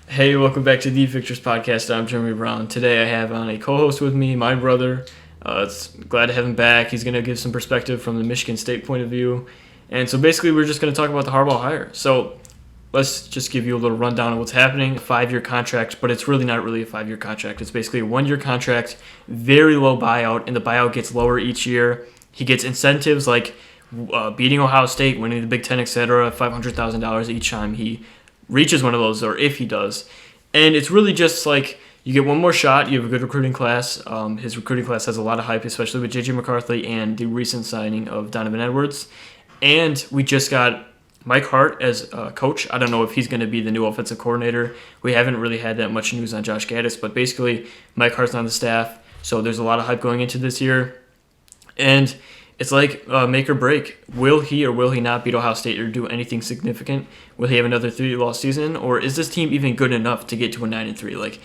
Hey, welcome back to the Victors Podcast. I'm Jeremy Brown. Today I have on a co-host with me, my brother. It's glad to have him back. He's going to give some perspective from the Michigan State point of view. And so basically we're just going to talk about the Harbaugh hire. So let's just give you a little rundown of what's happening. A 5-year contract, but it's really not really a 5-year contract. It's basically a 1-year contract, very low buyout, and the buyout gets lower each year. He gets incentives like beating Ohio State, winning the Big Ten, etc., $500,000 each time he reaches one of those, or if he does. And it's really just like you get one more shot. You have a good recruiting class. His recruiting class has a lot of hype, especially with J.J. McCarthy and the recent signing of Donovan Edwards. And we just got Mike Hart as coach. I don't know if he's going to be the new offensive coordinator. We haven't really had that much news on Josh Gaddis, but basically Mike Hart's on the staff, so there's a lot of hype going into this year. And it's like make or break. Will he or will he not beat Ohio State or do anything significant? Will he have another 3-loss season, or is this team even good enough to get to a 9-3?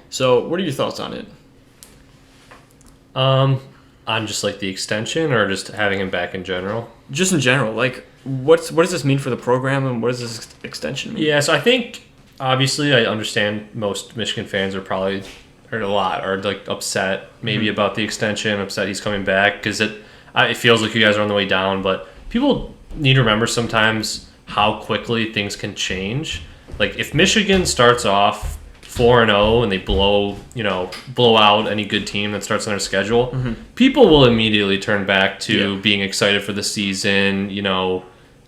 So what are your thoughts on it? On just like the extension, or just having him back in general? Just in general, what does this mean for the program, and what does this extension mean? Yeah, so I think obviously I understand most Michigan fans are upset maybe about the extension, upset he's coming back because it feels like you guys are on the way down, but people need to remember sometimes how quickly things can change. Like if Michigan starts off 4-0 and they blow out any good team that starts on their schedule, people will immediately turn back to being excited for the season,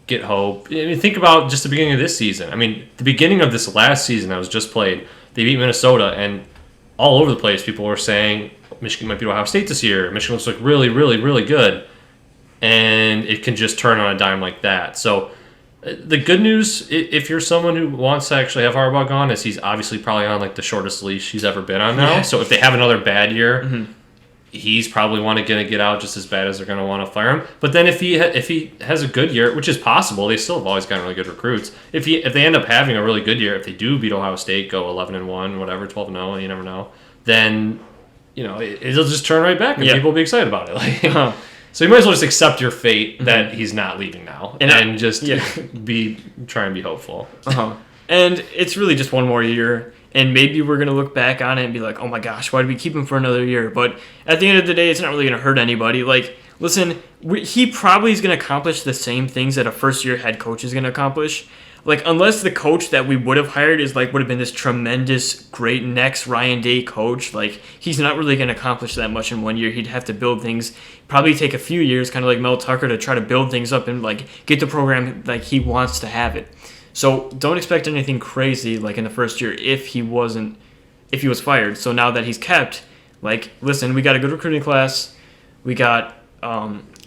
get hope. I mean, think about just the beginning of this season. I mean, the beginning of this last season that was just played, they beat Minnesota, and all over the place people were saying Michigan might beat Ohio State this year. Michigan looks like really, really, really good. And it can just turn on a dime like that. So the good news, if you're someone who wants to actually have Harbaugh gone, is he's obviously probably on like the shortest leash he's ever been on now. Yeah. So if they have another bad year, he's probably going to get out just as bad as they're going to want to fire him. But then if he has a good year, which is possible, they still have always gotten really good recruits. If they end up having a really good year, if they do beat Ohio State, go 11-1, whatever, 12-0, you never know, then it'll just turn right back and people will be excited about it. So you might as well just accept your fate that he's not leaving now and just try and be hopeful. And it's really just one more year, and maybe we're going to look back on it and be like, oh my gosh, why did we keep him for another year? But at the end of the day, it's not really going to hurt anybody. Listen, he probably is going to accomplish the same things that a first-year head coach is going to accomplish. Unless the coach that we would have hired would have been this tremendous, great next Ryan Day coach, he's not really going to accomplish that much in 1 year. He'd have to build things, probably take a few years, kind of like Mel Tucker, to try to build things up and get the program like he wants to have it. So don't expect anything crazy in the first year if he was fired. So now that he's kept, listen, we got a good recruiting class, we got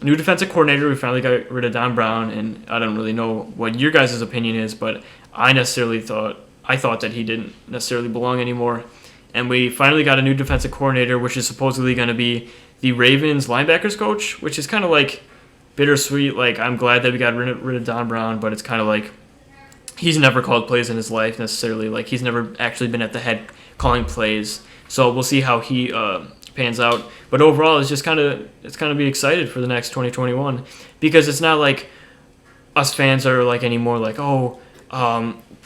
new defensive coordinator. We finally got rid of Don Brown, and I don't really know what your guys' opinion is, but I thought that he didn't necessarily belong anymore. And we finally got a new defensive coordinator, which is supposedly going to be the Ravens linebackers coach, which is kind of bittersweet. I'm glad that we got rid of Don Brown, but it's kind of he's never called plays in his life necessarily. He's never actually been at the head calling plays. So we'll see how he pans out. But overall, it's kind of be excited for the next 2021, because it's not like us fans are anymore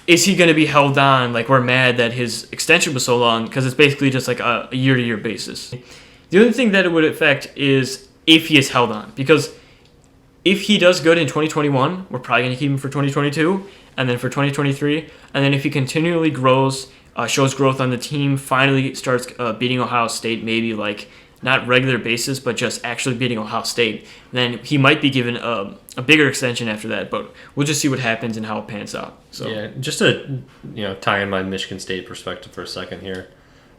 is he going to be held on? We're mad that his extension was so long, because it's basically just a year-to-year basis. The only thing that it would affect is if he is held on, because if he does good in 2021, we're probably going to keep him for 2022, and then for 2023, and then if he continually grows, shows growth on the team, finally starts beating Ohio State, maybe not regular basis, but just actually beating Ohio State, then he might be given a bigger extension after that. But we'll just see what happens and how it pans out. So yeah, just to tie in my Michigan State perspective for a second here.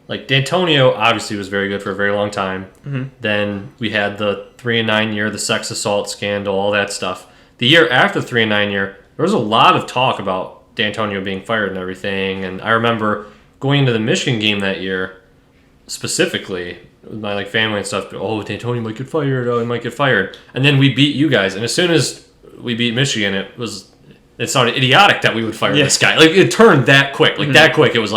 D'Antonio obviously was very good for a very long time. Then we had the 3-9 year, the sex assault scandal, all that stuff. The year after the 3-9 year, there was a lot of talk about D'Antonio being fired and everything. And I remember going into the Michigan game that year, specifically with my family and stuff. Oh, D'Antonio might get fired. Oh, he might get fired. And then we beat you guys. And as soon as we beat Michigan, it sounded idiotic that we would fire this guy. It turned that quick. That quick. It was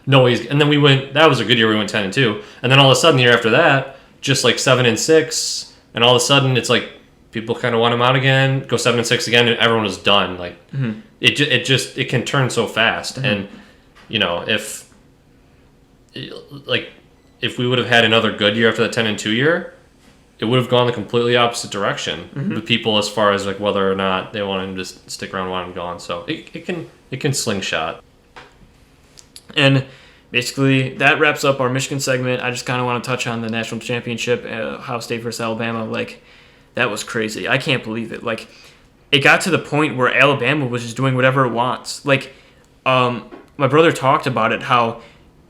no, and then we went. That was a good year. We went 10-2. And then all of a sudden, the year after that, just 7-6. And all of a sudden, it's people kind of want him out again. Go 7-6 again, and everyone was done. It can turn so fast. And if we would have had another good year after the 10-2 year, it would have gone the completely opposite direction with people as far as like whether or not they want him to stick around, want him gone. So it can slingshot. And basically, that wraps up our Michigan segment. I just kind of want to touch on the national championship, Ohio State versus Alabama. Like, that was crazy. I can't believe it. Like, it got to the point where Alabama was just doing whatever it wants. Like, my brother talked about it, how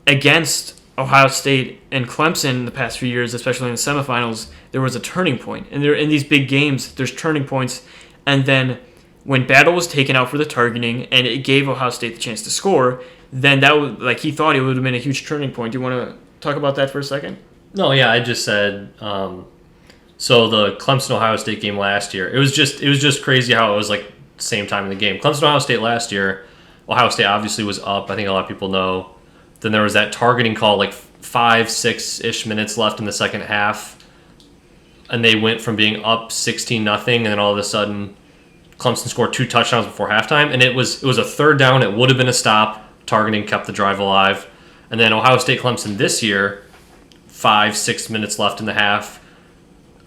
against Ohio State and Clemson the past few years, especially in the semifinals, there was a turning point. And in these big games, there's turning points. And then when Battle was taken out for the targeting and it gave Ohio State the chance to score, then that was like he thought it would have been a huge turning point. Do you want to talk about that for a second? No, yeah, I just said so the Clemson Ohio State game last year. It was just crazy how it was like same time in the game. Clemson Ohio State last year, Ohio State obviously was up. I think a lot of people know. Then there was that targeting call like 5-6-ish minutes left in the second half, and they went from being up 16-0, and then all of a sudden Clemson scored 2 touchdowns before halftime, and it was a third down. It would have been a stop. Targeting kept the drive alive. And then Ohio State Clemson this year, 5-6 minutes left in the half.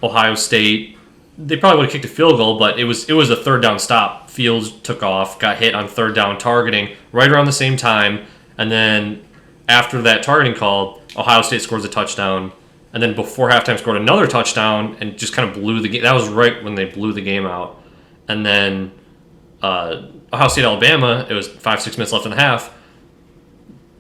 Ohio State, they probably would have kicked a field goal, but it was a third down stop. Fields took off, got hit on third down targeting right around the same time. And then after that targeting call, Ohio State scores a touchdown. And then before halftime scored another touchdown and just kind of blew the game. That was right when they blew the game out. And then Ohio State Alabama, it was 5-6 minutes left in the half.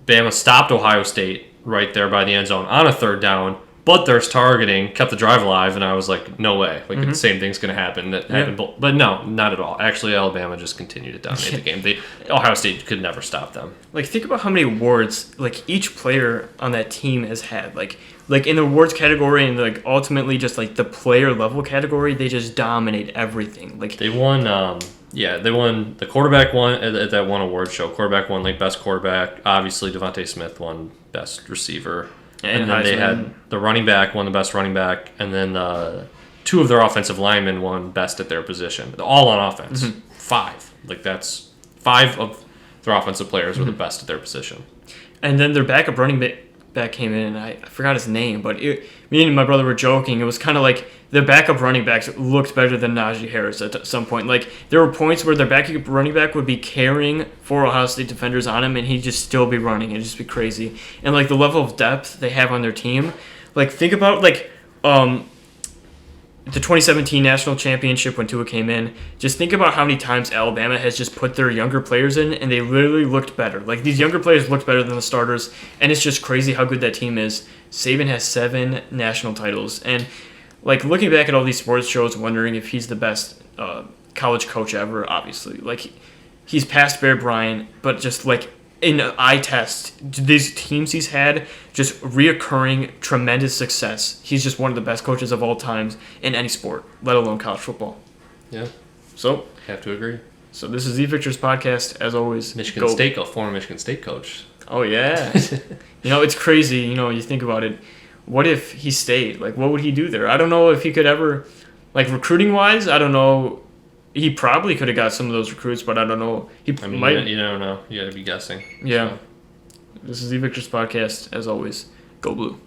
Bama stopped Ohio State right there by the end zone on a third down, but there's targeting, kept the drive alive, and I was like, no way. Like, the same thing's going to happen. That happened, but no, not at all. Actually, Alabama just continued to dominate the game. Ohio State could never stop them. Like, think about how many awards, like, each player on that team has had. Like in the awards category and, like, ultimately just, like, the player level category, they just dominate everything. Like, they won... they won. The quarterback won at that one award show. Quarterback won like best quarterback. Obviously, Devontae Smith won best receiver, and then they had the running back won the best running back, and then 2 of their offensive linemen won best at their position. All on offense. 5. Like that's 5 of their offensive players were the best at their position. And then their backup running back came in, and I forgot his name, but me and my brother were joking. It was kind of like their backup running backs looked better than Najee Harris at some point. Like, there were points where their backup running back would be carrying 4 Ohio State defenders on him, and he'd just still be running. It'd just be crazy. And, like, the level of depth they have on their team. Like, think about, like, the 2017 national championship when Tua came in. Just think about how many times Alabama has just put their younger players in, and they literally looked better. Like, these younger players looked better than the starters, and it's just crazy how good that team is. Saban has 7 national titles, and like looking back at all these sports shows, wondering if he's the best college coach ever. Obviously, like he's past Bear Bryant, but just like in an eye test, these teams he's had just reoccurring tremendous success. He's just one of the best coaches of all times in any sport, let alone college football. Yeah. So have to agree. So this is the Victors podcast, as always. Michigan State, a former Michigan State coach. Oh yeah. It's crazy. You think about it. What if he stayed? Like, what would he do there? I don't know if he could ever, like, recruiting-wise, I don't know. He probably could have got some of those recruits, but I don't know. You don't know. You got to be guessing. Yeah. So. This is the Victors podcast. As always, go Blue.